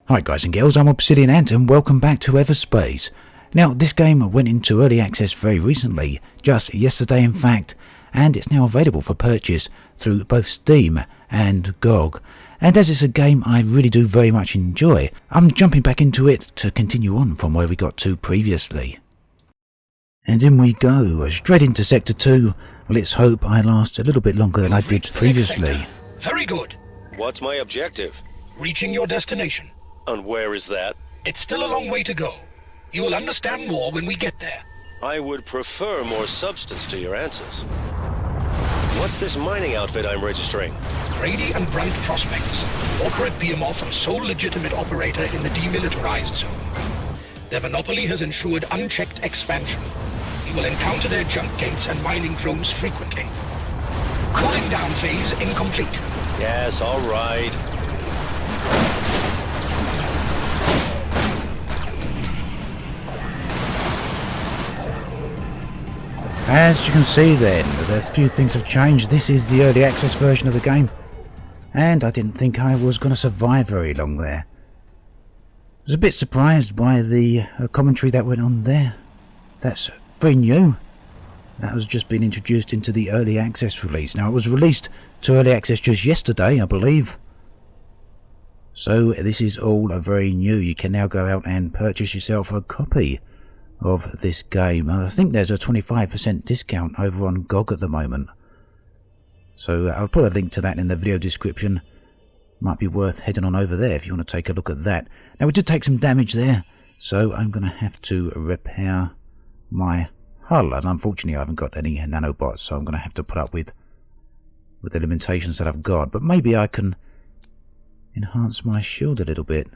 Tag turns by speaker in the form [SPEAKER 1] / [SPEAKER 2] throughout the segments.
[SPEAKER 1] Hi guys and girls, I'm Obsidian Ant and welcome back to Everspace. Now this game went into early access very recently, just yesterday in fact, and it's now available for purchase through both Steam and GOG. And as it's a game I really do very much enjoy, I'm jumping back into it to continue on from where we got to previously. And in we go, straight into Sector 2. Let's hope I last a little bit longer than I did previously.
[SPEAKER 2] Very good.
[SPEAKER 3] What's my objective?
[SPEAKER 2] Reaching your destination.
[SPEAKER 3] And where is that?
[SPEAKER 2] It's still a long way to go. You will understand more when we get there.
[SPEAKER 3] I would prefer more substance to your answers. What's this mining outfit I'm registering?
[SPEAKER 2] Grady and Brandt Prospects, corporate behemoth and sole legitimate operator in the demilitarized zone. Their monopoly has ensured unchecked expansion. You will encounter their jump gates and mining drones frequently. Cooling down phase incomplete.
[SPEAKER 3] Yes, all right.
[SPEAKER 1] As you can see then, there's a few things have changed. This is the early access version of the game, and I didn't think I was going to survive very long there. I was a bit surprised by the commentary that went on there. That's very new. That was just been introduced into the early access release. Now it was released to early access just yesterday, I believe. So this is all very new. You can now go out and purchase yourself a copy of this game. I think there's a 25% discount over on GOG at the moment. So I'll put a link to that in the video description. Might be worth heading on over there if you want to take a look at that. Now we did take some damage there, so I'm going to have to repair my hull, and unfortunately I haven't got any nanobots, so I'm going to have to put up with the limitations that I've got. But maybe I can enhance my shield a little bit.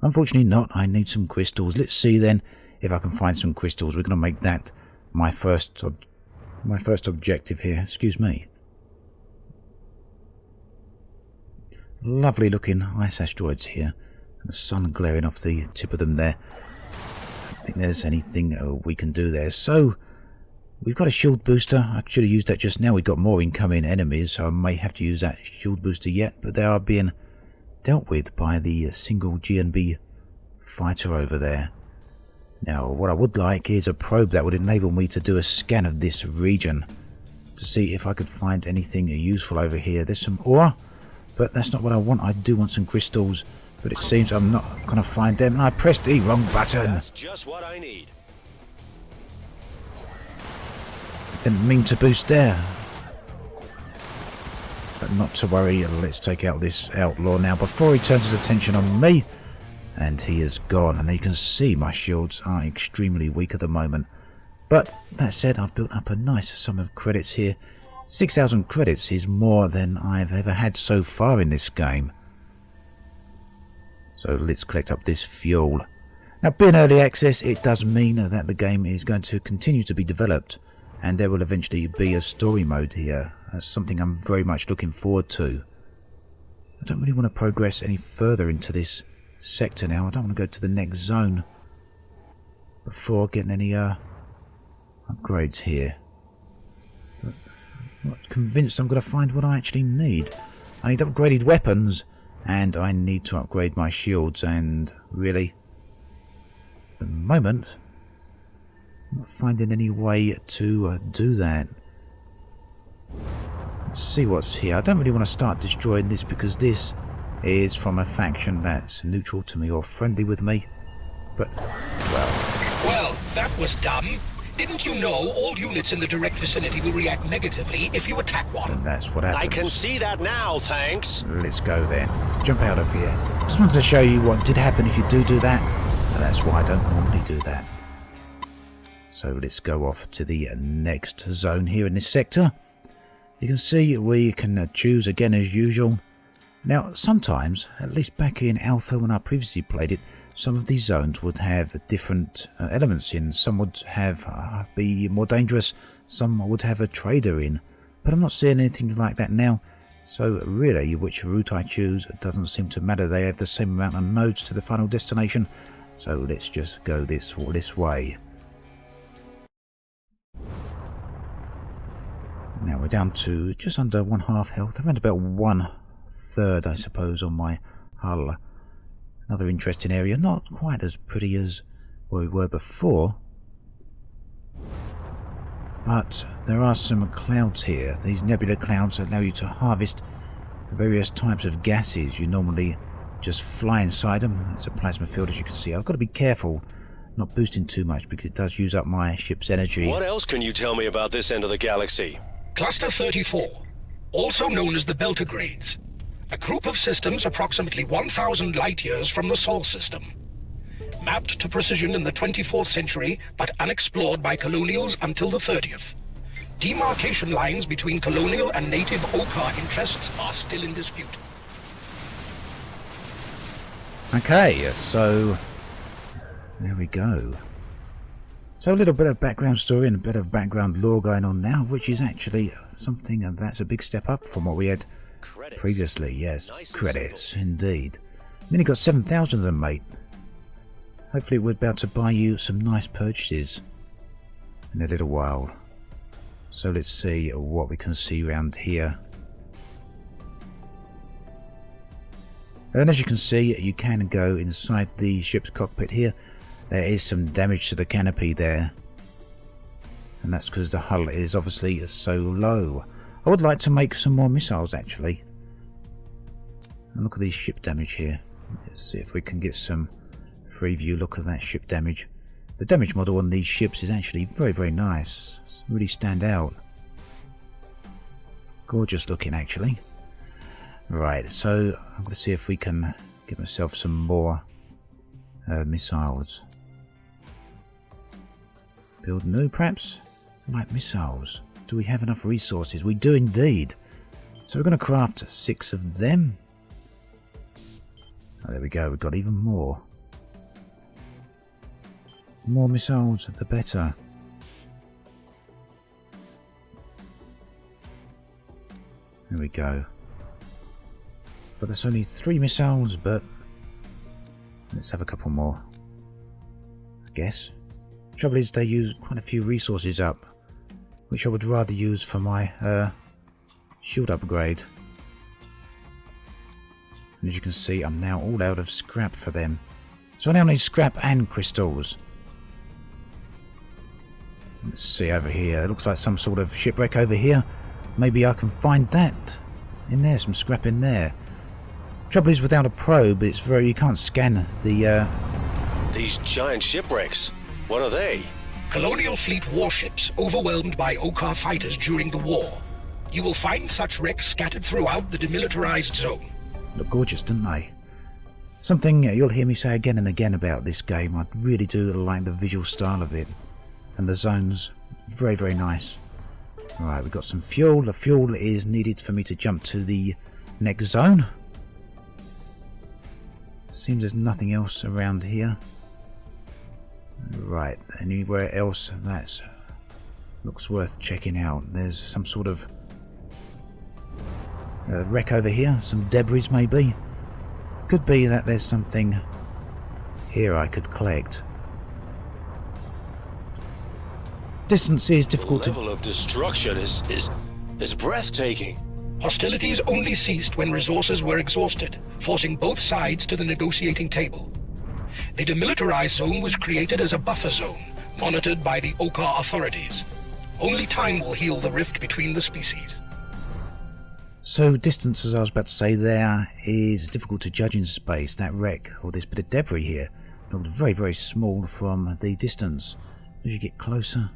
[SPEAKER 1] Unfortunately not. I need some crystals. Let's see then if I can find some crystals. We're going to make that my first objective here. Excuse me. Lovely looking ice asteroids here. And the sun glaring off the tip of them there. I don't think there's anything we can do there. So, we've got a shield booster. I should have used that just now. We've got more incoming enemies, so I may have to use that shield booster yet. But they are being dealt with by the single GNB fighter over there. Now, what I would like is a probe that would enable me to do a scan of this region to see if I could find anything useful over here. There's some ore, but that's not what I want. I do want some crystals, but it seems I'm not going to find them. And I pressed the wrong button.
[SPEAKER 3] That's just what I need.
[SPEAKER 1] Didn't mean to boost there. But not to worry, let's take out this outlaw now before he turns his attention on me. And he is gone, and you can see my shields are extremely weak at the moment. But that said, I've built up a nice sum of credits here. 6,000 credits is more than I've ever had so far in this game. So let's collect up this fuel. Now, being early access, it does mean that the game is going to continue to be developed, and there will eventually be a story mode here. That's something I'm very much looking forward to. I don't really want to progress any further into this sector now. I don't want to go to the next zone before getting any upgrades here. But I'm not convinced I'm going to find what I actually need. I need upgraded weapons, and I need to upgrade my shields, and really, at the moment, I'm not finding any way to do that. Let's see what's here. I don't really want to start destroying this because this is from a faction that's neutral to me or friendly with me. But,
[SPEAKER 2] Well, that was dumb. Didn't you know all units in the direct vicinity will react negatively if you attack one?
[SPEAKER 1] and that's what happens.
[SPEAKER 3] I can see that now, thanks.
[SPEAKER 1] Let's go then. Jump out of here. Just wanted to show you what did happen if you do that. And that's why I don't normally do that. So let's go off to the next zone here in this sector. You can see we can choose again as usual. Now, sometimes, at least back in Alpha when I previously played it, some of these zones would have different elements in. Some would have be more dangerous, some would have a trader in. But I'm not seeing anything like that now. So really, which route I choose doesn't seem to matter. They have the same amount of nodes to the final destination. So let's just go this way. Now we're down to just under 1/2 health, around about 1/3 I suppose on my hull. Another interesting area, not quite as pretty as where we were before. But there are some clouds here. These nebula clouds allow you to harvest various types of gases. You normally just fly inside them. It's a plasma field, as you can see. I've got to be careful not boosting too much because it does use up my ship's energy.
[SPEAKER 3] What else can you tell me about this end of the galaxy?
[SPEAKER 2] Cluster 34, also known as the Beltagrades, a group of systems approximately 1,000 light-years from the Sol system. Mapped to precision in the 24th century, but unexplored by colonials until the 30th. Demarcation lines between colonial and native Okar interests are still in dispute.
[SPEAKER 1] Okay, so there we go. So a little bit of background story and a bit of background lore going on now, which is actually something that's a big step up from what we had previously. Yes, nice credits, indeed. Nearly got 7,000 of them, mate. Hopefully we're about to buy you some nice purchases in a little while. So let's see what we can see around here. And as you can see, you can go inside the ship's cockpit here. There is some damage to the canopy there. And that's because the hull is obviously so low. I would like to make some more missiles actually. And look at these ship damage here. Let's see if we can get some free view look at that ship damage. The damage model on these ships is actually very, very nice. It's really stand out. Gorgeous looking actually. Right, so I'm going to see if we can get myself some more missiles. Build new perhaps? Like missiles. Do we have enough resources? We do indeed. So we're going to craft 6 of them. Oh, there we go, we've got even more. The more missiles, the better. There we go. But there's only 3 missiles, but let's have a couple more, I guess. Trouble is they use quite a few resources up, which I would rather use for my shield upgrade. And as you can see, I'm now all out of scrap for them. So I now need scrap and crystals. Let's see over here. It looks like some sort of shipwreck over here. Maybe I can find that in there, some scrap in there. Trouble is, without a probe, it's very, you can't scan the
[SPEAKER 3] These giant shipwrecks, what are they?
[SPEAKER 2] Colonial fleet warships overwhelmed by Okar fighters during the war. You will find such wrecks scattered throughout the demilitarized zone.
[SPEAKER 1] Look gorgeous, don't they? Something you'll hear me say again and again about this game. I really do like the visual style of it. And the zones, very, very nice. Right, we've got some fuel. The fuel is needed for me to jump to the next zone. Seems there's nothing else around here. Right, anywhere else that looks worth checking out. There's some sort of wreck over here, some debris maybe. Could be that there's something here I could collect. Distance is difficult
[SPEAKER 3] The level of destruction is breathtaking.
[SPEAKER 2] Hostilities only ceased when resources were exhausted, forcing both sides to the negotiating table. The demilitarized zone was created as a buffer zone, monitored by the Okar authorities. Only time will heal the rift between the species.
[SPEAKER 1] So distance, as I was about to say there, is difficult to judge in space. That wreck, or this bit of debris here, looked very, very small from the distance. As you get closer,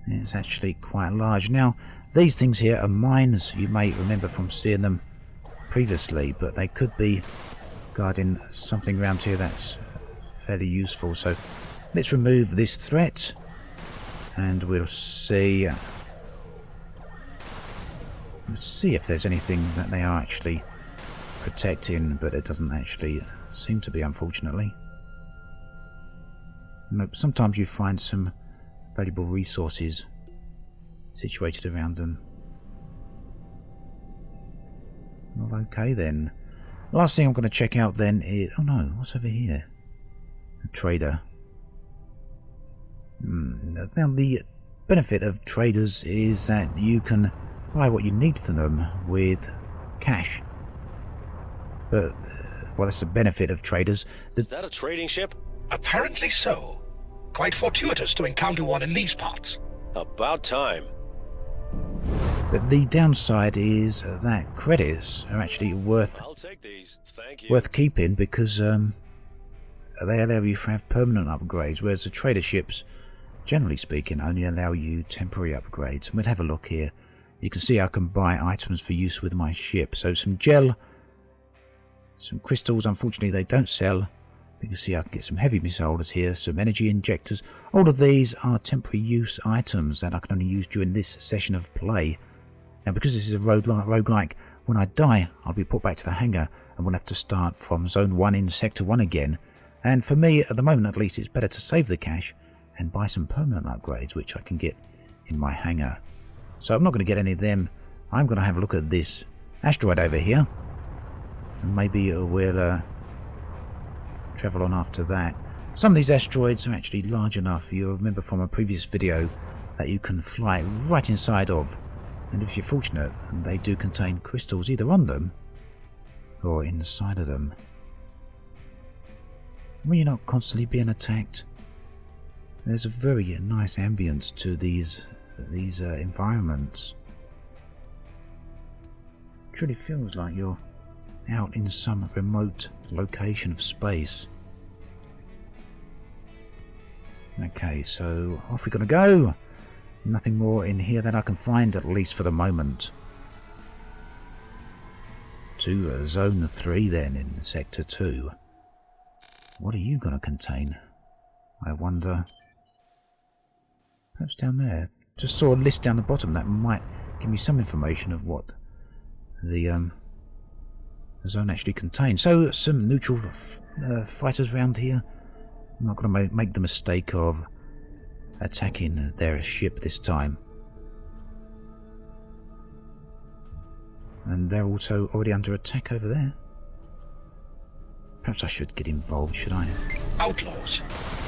[SPEAKER 1] it's actually quite large. Now, these things here are mines. You may remember from seeing them previously, but they could be guarding something around here that's fairly useful. So let's remove this threat, and we'll see. Let's see if there's anything that they are actually protecting, but it doesn't actually seem to be, unfortunately. Nope, sometimes you find some valuable resources situated around them. Well, okay then. Last thing I'm going to check out then is... oh no, what's over here? A trader. Now the benefit of traders is that you can buy what you need for them with cash. But well, that's the benefit of traders.
[SPEAKER 3] Is that a trading ship?
[SPEAKER 2] Apparently so. Quite fortuitous to encounter one in these parts.
[SPEAKER 3] About time.
[SPEAKER 1] But the downside is that credits are actually worth
[SPEAKER 3] I'll take these. Thank you.
[SPEAKER 1] worth keeping because they allow you to have permanent upgrades, whereas the trader ships, generally speaking, only allow you temporary upgrades. And we'll have a look here. You can see I can buy items for use with my ship. So some gel, some crystals, unfortunately they don't sell. You can see I can get some heavy missiles here, some energy injectors. All of these are temporary use items that I can only use during this session of play. Now because this is a roguelike, when I die I'll be put back to the hangar and we'll have to start from Zone 1 in Sector 1 again. And for me, at the moment at least, it's better to save the cash and buy some permanent upgrades which I can get in my hangar. So I'm not going to get any of them. I'm going to have a look at this asteroid over here. And maybe we'll travel on after that. Some of these asteroids are actually large enough, you'll remember from a previous video, that you can fly right inside of. And if you're fortunate, they do contain crystals either on them or inside of them. When you're not constantly being attacked, there's a very nice ambience to these environments. It truly feels like you're out in some remote location of space. Okay, so off we're gonna go. Nothing more in here that I can find, at least for the moment. To Zone 3 then, in Sector 2. What are you gonna contain? I wonder. Perhaps down there. Just saw a list down the bottom that might give me some information of what the zone actually contains. So some neutral fighters around here. I'm not going to make the mistake of attacking their ship this time. And they're also already under attack over there. Perhaps I should get involved, should I?
[SPEAKER 2] Outlaws.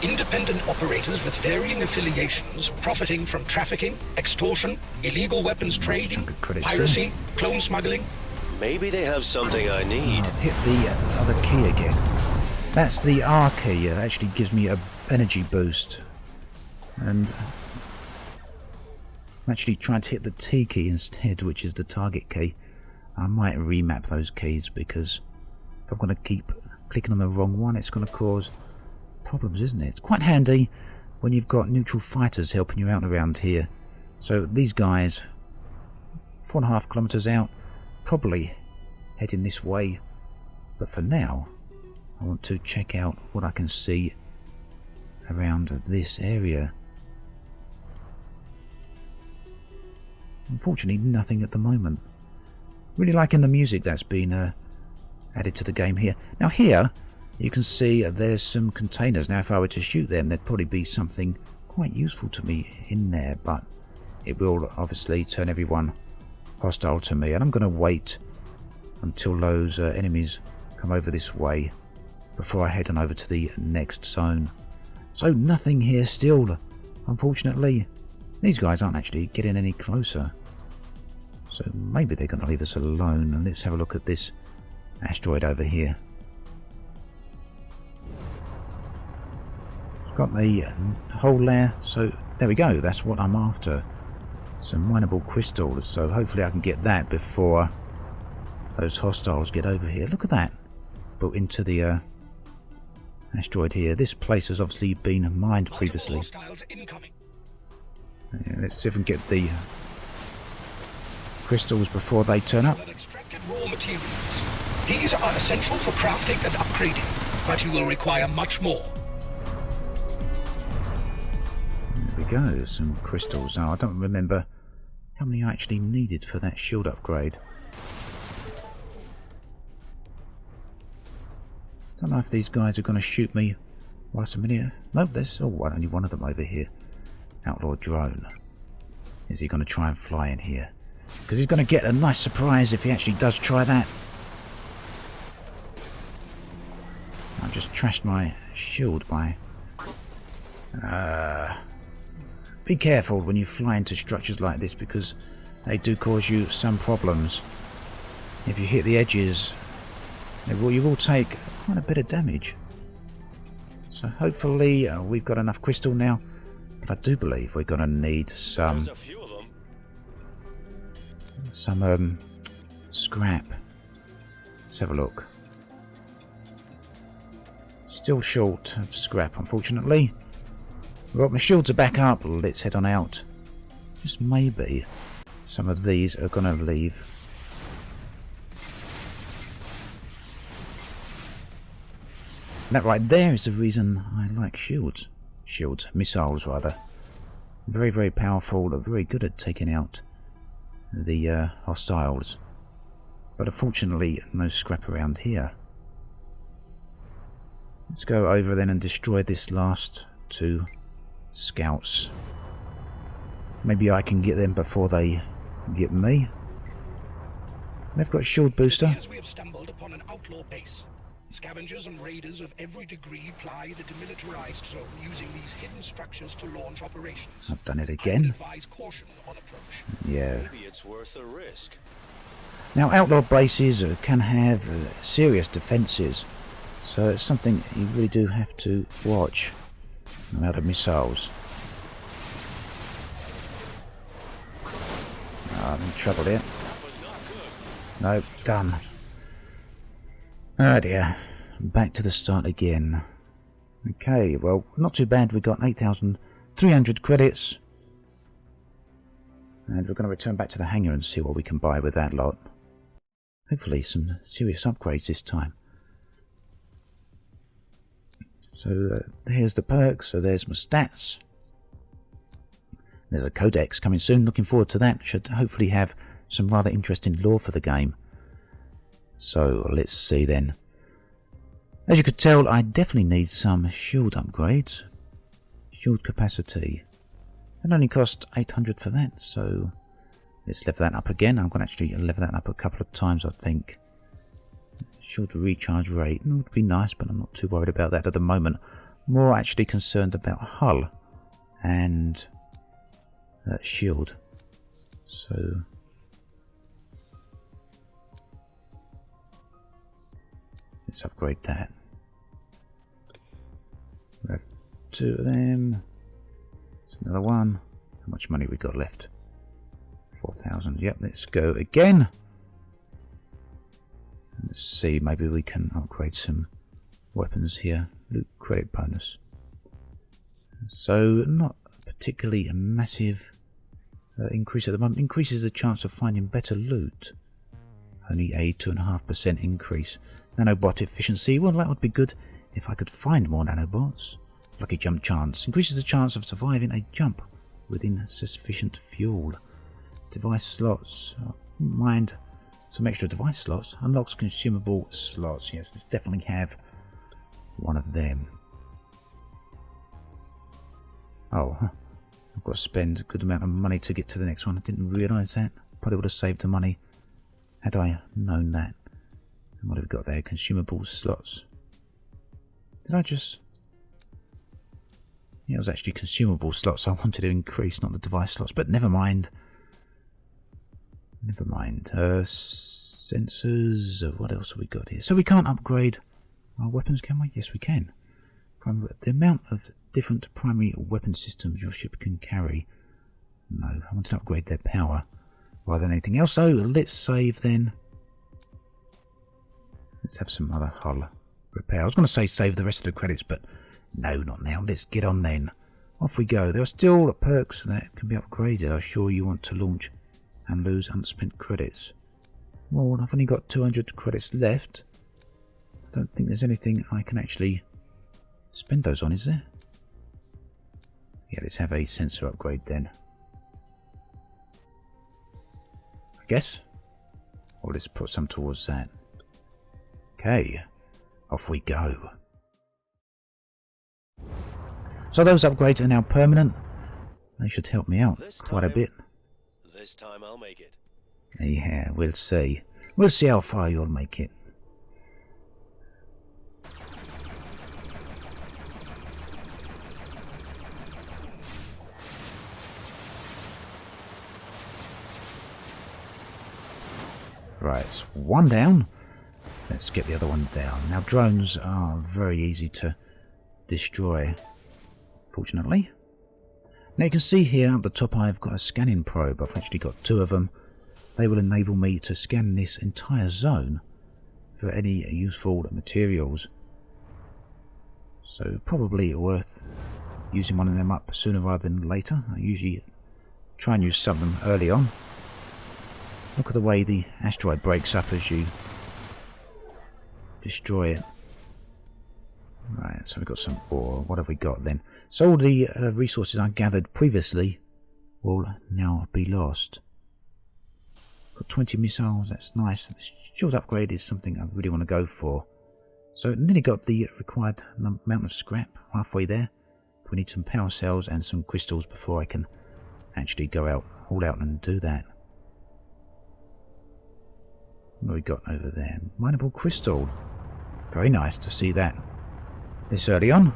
[SPEAKER 2] Independent operators with varying affiliations, profiting from trafficking, extortion, illegal weapons trading, piracy, clone smuggling.
[SPEAKER 3] Maybe they have something I need.
[SPEAKER 1] I've hit the other key again. That's the R key. It actually gives me an energy boost. And I'm actually trying to hit the T key instead, which is the target key. I might remap those keys because if I'm going to keep clicking on the wrong one, it's going to cause problems, isn't it? It's quite handy when you've got neutral fighters helping you out around here. So these guys, 4.5 kilometers out, probably heading this way. But for now, I want to check out what I can see around this area. Unfortunately, nothing at the moment. Really liking the music that's been added to the game here. Now here, you can see there's some containers. Now if I were to shoot them, there'd probably be something quite useful to me in there, but it will obviously turn everyone hostile to me, and I'm going to wait until those enemies come over this way before I head on over to the next zone. So nothing here still, unfortunately. These guys aren't actually getting any closer, so maybe they're going to leave us alone. And let's have a look at this asteroid over here. It's got the hole there, so there we go. That's what I'm after. Some mineable crystals, so hopefully I can get that before those hostiles get over here. Look at that, built into the asteroid here. This place has obviously been mined previously. Yeah, let's see if we can get the crystals before they turn up.
[SPEAKER 2] Extracted raw materials. These are essential for crafting and upgrading, but you will require much more.
[SPEAKER 1] There we go, some crystals. Now I don't remember how many I actually needed for that shield upgrade. Don't know if these guys are going to shoot me whilst I'm in here. Nope, there's only one of them over here. Outlaw drone. Is he going to try and fly in here? Because he's going to get a nice surprise if he actually does try that. I've just trashed my shield by... Be careful when you fly into structures like this, because they do cause you some problems. If you hit the edges You will take quite a bit of damage. So hopefully we've got enough crystal now. But I do believe we're going to need some...
[SPEAKER 3] There's a few of them.
[SPEAKER 1] Some scrap. Let's have a look. Still short of scrap, unfortunately. Well, my shields are back up. Let's head on out. Just maybe some of these are going to leave. That right there is the reason I like shields. Missiles rather. Very, very powerful, very good at taking out the hostiles. But unfortunately, no scrap around here. Let's go over then and destroy this last 2 scouts. Maybe I can get them before they get me. They've got a shield booster.
[SPEAKER 2] As we have stumbled upon an outlaw base. Scavengers and raiders of every degree ply the demilitarized zone using these hidden structures to launch operations.
[SPEAKER 1] I've done it
[SPEAKER 2] I
[SPEAKER 1] again.
[SPEAKER 2] would advise caution on approach.
[SPEAKER 1] Yeah.
[SPEAKER 3] Maybe it's worth a risk.
[SPEAKER 1] Now, outlaw bases can have serious defences, so it's something you really do have to watch. I'm out of missiles. I'm in trouble here. Nope, done. Oh dear, back to the start again. Okay, well, not too bad. We got 8,300 credits. And we're going to return back to the hangar and see what we can buy with that lot. Hopefully some serious upgrades this time. So here's the perks, so there's my stats. There's a codex coming soon, looking forward to that. Should hopefully have some rather interesting lore for the game. So let's see then. As you could tell, I definitely need some shield upgrades. Shield capacity. It only cost 800 for that, so let's level that up again. I'm going to actually level that up a couple of times, I think. Shield recharge rate would be nice, but I'm not too worried about that at the moment. More actually concerned about hull and shield. So let's upgrade that. We have 2 of them. That's another one. How much money we got left? 4,000. Yep, let's go again. Let's see, maybe we can upgrade some weapons here. Loot credit bonus. So, not particularly a massive increase at the moment. Increases the chance of finding better loot. Only a 2.5% increase. Nanobot efficiency. Well, that would be good if I could find more nanobots. Lucky jump chance. Increases the chance of surviving a jump within sufficient fuel. Device slots. Oh, mind some extra device slots. Unlocks consumable slots. Yes, let's definitely have one of them. Oh, I've got to spend a good amount of money to get to the next one. I didn't realise that. Probably would have saved the money had I known that. And what have we got there? Consumable slots. Did I just... Yeah, it was actually consumable slots I wanted to increase, not the device slots, but never mind. Never mind. Sensors. What else have we got here? So we can't upgrade our weapons, can we? Yes, we can. The amount of different primary weapon systems your ship can carry. No, I want to upgrade their power rather than anything else. So let's save then. Let's have some other hull repair. I was going to say save the rest of the credits, but no, not now. Let's get on then. Off we go. There are still perks that can be upgraded. I'm sure you want to launch and lose unspent credits. Well, I've only got 200 credits left. I don't think there's anything I can actually spend those on, is there? Yeah, let's have a sensor upgrade then. I guess. Or let's put some towards that. Okay, off we go. So those upgrades are now permanent. They should help me out quite a bit.
[SPEAKER 3] This time I'll make it.
[SPEAKER 1] Yeah, we'll see. We'll see how far you'll make it. Right, it's one down. Let's get the other one down. Now, drones are very easy to destroy, fortunately. Now, you can see here at the top I've got a scanning probe. I've actually got 2 of them. They will enable me to scan this entire zone for any useful materials. So, probably worth using one of them up sooner rather than later. I usually try and use some of them early on. Look at the way the asteroid breaks up as you destroy it. Right, so we've got some ore. What have we got then? So all the resources I gathered previously will now be lost. Got 20 missiles, that's nice. The shield upgrade is something I really want to go for. So nearly got the required amount of scrap, halfway there. We need some power cells and some crystals before I can actually go out all out and do that. What have we got over there? Mineable crystal. Very nice to see that this early on.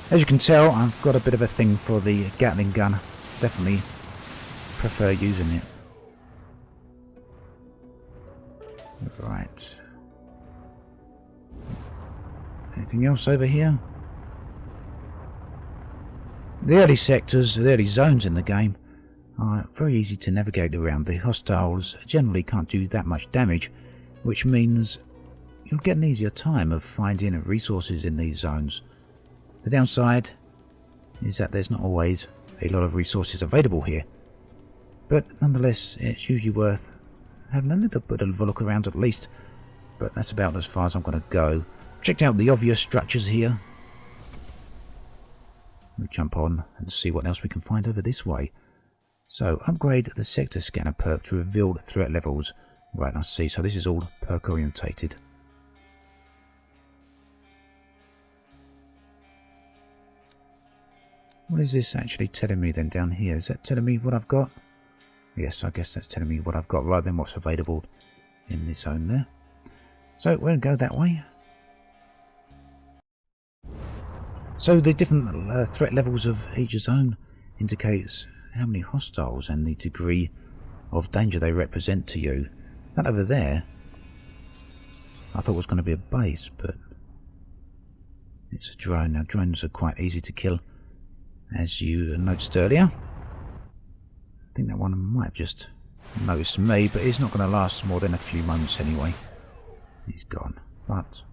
[SPEAKER 1] As you can tell, I've got a bit of a thing for the Gatling gun. Definitely prefer using it. Right. Anything else over here? The early sectors, the early zones in the game are very easy to navigate around. The hostiles generally can't do that much damage, which means you'll get an easier time of finding resources in these zones. The downside is that there's not always a lot of resources available here, but nonetheless it's usually worth having a little bit of a look around at least. But that's about as far as I'm going to go. Checked out the obvious structures here. We'll jump on and see what else we can find over this way. So, upgrade the sector scanner perk to reveal the threat levels. Right, I see. So this is all perk orientated. What is this actually telling me then down here? Is that telling me what I've got? Yes, I guess that's telling me what I've got rather than what's available in this zone there. So we'll go that way. So the different threat levels of each zone indicates how many hostiles and the degree of danger they represent to you. That over there, I thought was going to be a base, but it's a drone. Now drones are quite easy to kill, as you noticed earlier. I think that one might have just noticed me, but he's not going to last more than a few moments anyway. He's gone. But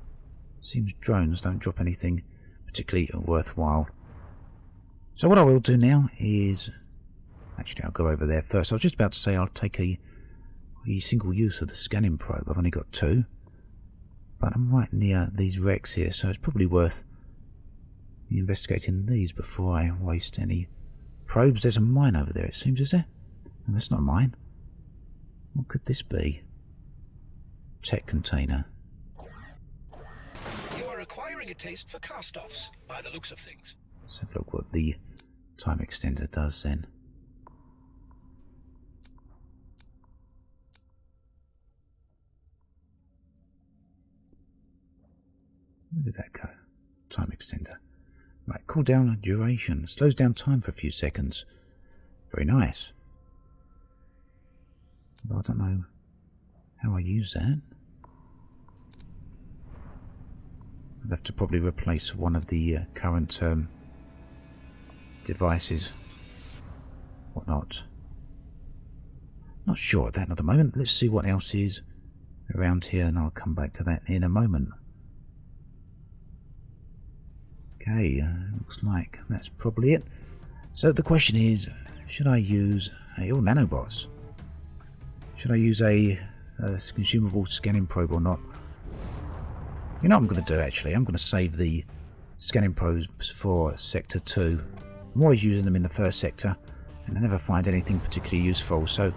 [SPEAKER 1] it seems drones don't drop anything particularly worthwhile. So what I will do now is, actually I'll go over there first. I was just about to say I'll take a single use of the scanning probe. I've only got 2, but I'm right near these wrecks here, so it's probably worth investigating these before I waste any probes. There's a mine over there, it seems, is there? No, that's not mine. What could this be? Tech container.
[SPEAKER 2] You are acquiring a taste for cast-offs, by the looks of things.
[SPEAKER 1] Let's have a look what the time extender does then. Where did that go? Time extender. Right, cooldown duration. Slows down time for a few seconds. Very nice. But I don't know how I use that. I'd have to probably replace one of the current devices. Whatnot. Not sure of that at the moment. Let's see what else is around here and I'll come back to that in a moment. Okay, looks like that's probably it. So the question is, should I use nanobots? Should I use a consumable scanning probe or not? You know what I'm going to do actually? I'm going to save the scanning probes for Sector 2. I'm always using them in the first sector and I never find anything particularly useful. So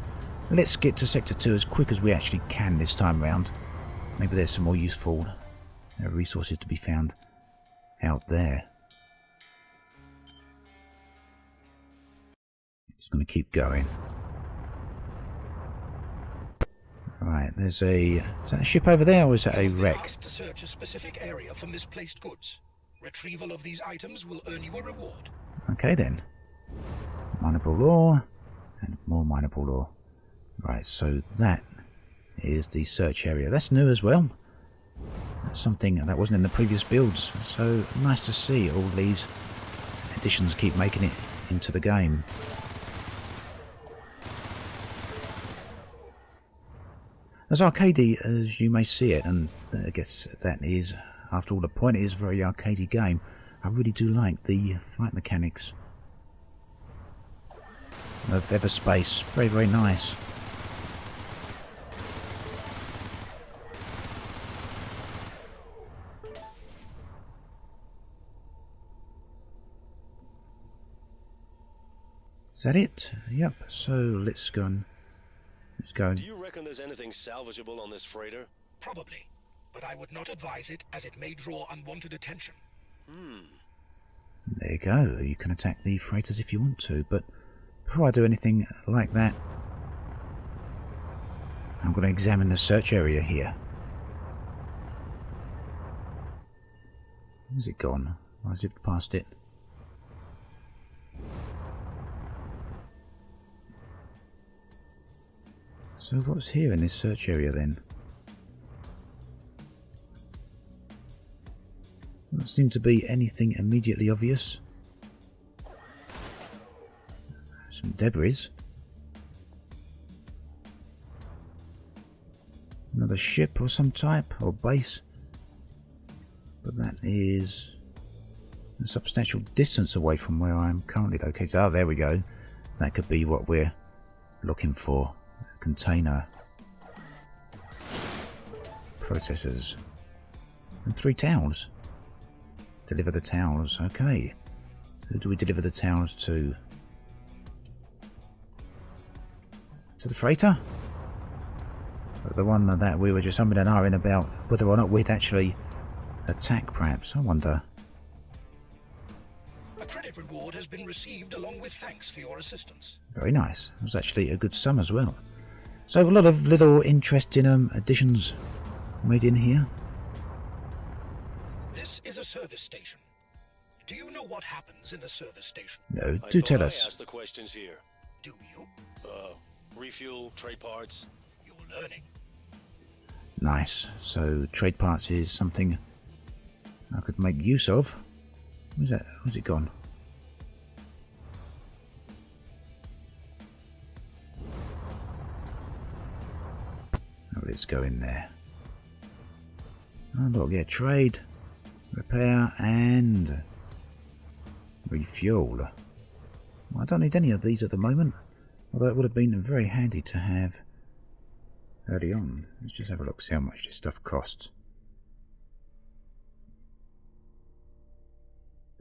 [SPEAKER 1] let's get to Sector 2 as quick as we actually can this time round. Maybe there's some more useful resources to be found out there. Just going to keep going. Right, there's a... Is that a ship over there or is that a wreck?
[SPEAKER 2] Asked to search a specific area for misplaced goods. Retrieval of these items will earn you a reward.
[SPEAKER 1] Okay then. Mineable ore, and more mineable ore. Right, so that is the search area. That's new as well. That's something that wasn't in the previous builds. So nice to see all these additions keep making it into the game. As arcadey as you may see it, and I guess that is, after all, the point, it is a very arcadey game. I really do like the flight mechanics of Everspace. Very, very nice. Is that it? Yep, so let's go and...
[SPEAKER 3] Do you reckon there's anything salvageable on this freighter?
[SPEAKER 2] Probably, but I would not advise it as it may draw unwanted attention.
[SPEAKER 1] There you go. You can attack the freighters if you want to, but before I do anything like that, I'm going to examine the search area here. Where's it gone? I zipped past it. So what's here in this search area then? Doesn't seem to be anything immediately obvious. Some debris. Another ship or some type, or base. But that is a substantial distance away from where I'm currently located. Ah, there we go. That could be what we're looking for. Container. Processors. And 3 towels. Deliver the towels. Okay. Who do we deliver the towels to? To the freighter? The one that we were just umming and ahhing about whether or not we'd actually attack, perhaps. I wonder.
[SPEAKER 2] A credit reward has been received along with thanks for your assistance.
[SPEAKER 1] Very nice. It was actually a good sum as well. So a lot of little interesting additions made in here.
[SPEAKER 2] This is a service station. Do you know what happens in a service station?
[SPEAKER 1] No, do tell
[SPEAKER 3] I
[SPEAKER 1] us.
[SPEAKER 3] asked the questions here.
[SPEAKER 2] Do you?
[SPEAKER 3] Refuel, trade parts.
[SPEAKER 2] You're learning.
[SPEAKER 1] Nice. So trade parts is something I could make use of. Where's that? Where's it gone? Oh, let's go in there. Oh look, yeah, trade, repair and refuel. Well, I don't need any of these at the moment, although it would have been very handy to have early on. Let's just have a look, see how much this stuff costs.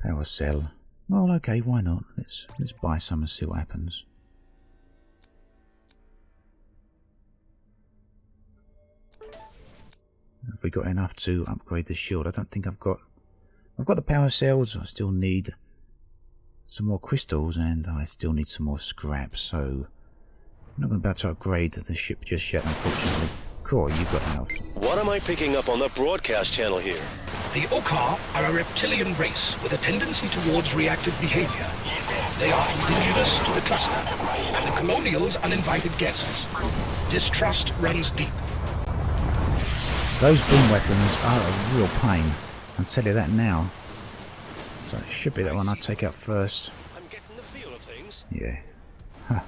[SPEAKER 1] Power cell. Well, okay, why not? Let's buy some and see what happens. Have we got enough to upgrade the shield? I don't think I've got the power cells. I still need some more crystals and I still need some more scrap, so I'm not going to be able to upgrade the ship just yet, unfortunately. Core, you've got enough.
[SPEAKER 3] What am I picking up on the broadcast channel here?
[SPEAKER 2] The Okar are a reptilian race with a tendency towards reactive behavior. They are indigenous to the cluster, and the colonials uninvited guests. Distrust runs deep.
[SPEAKER 1] Those beam weapons are a real pain. I'll tell you that now. So it should be that one I'll take out first.
[SPEAKER 3] I'm getting the feel of things.
[SPEAKER 1] Yeah. Huh.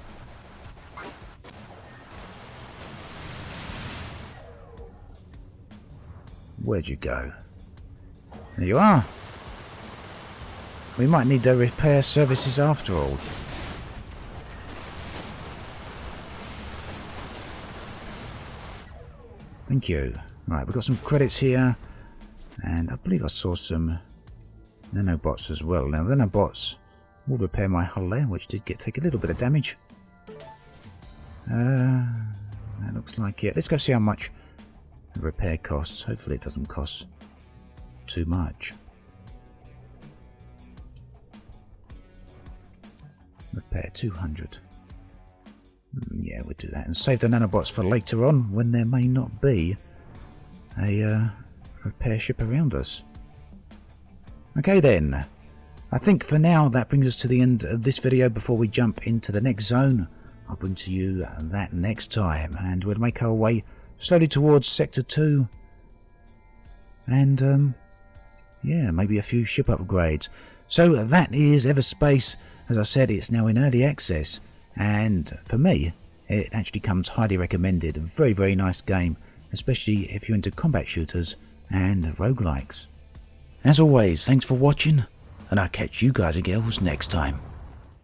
[SPEAKER 1] Where'd you go? There you are. We might need the repair services after all. Thank you. Right, we've got some credits here. And I believe I saw some nanobots as well. Now, nanobots will repair my hull there, which did take a little bit of damage. That looks like it. Let's go see how much the repair costs. Hopefully it doesn't cost too much. Repair 200. Yeah, we'll do that. And save the nanobots for later on when there may not be a repair ship around us. Okay then. I think for now that brings us to the end of this video. Before we jump into the next zone, I'll bring to you that next time, and we'll make our way slowly towards Sector 2, and yeah, maybe a few ship upgrades. So that is Everspace. As I said, it's now in early access, and for me it actually comes highly recommended. A very, very nice game, especially if you're into combat shooters and roguelikes. As always, thanks for watching, and I'll catch you guys and girls next time.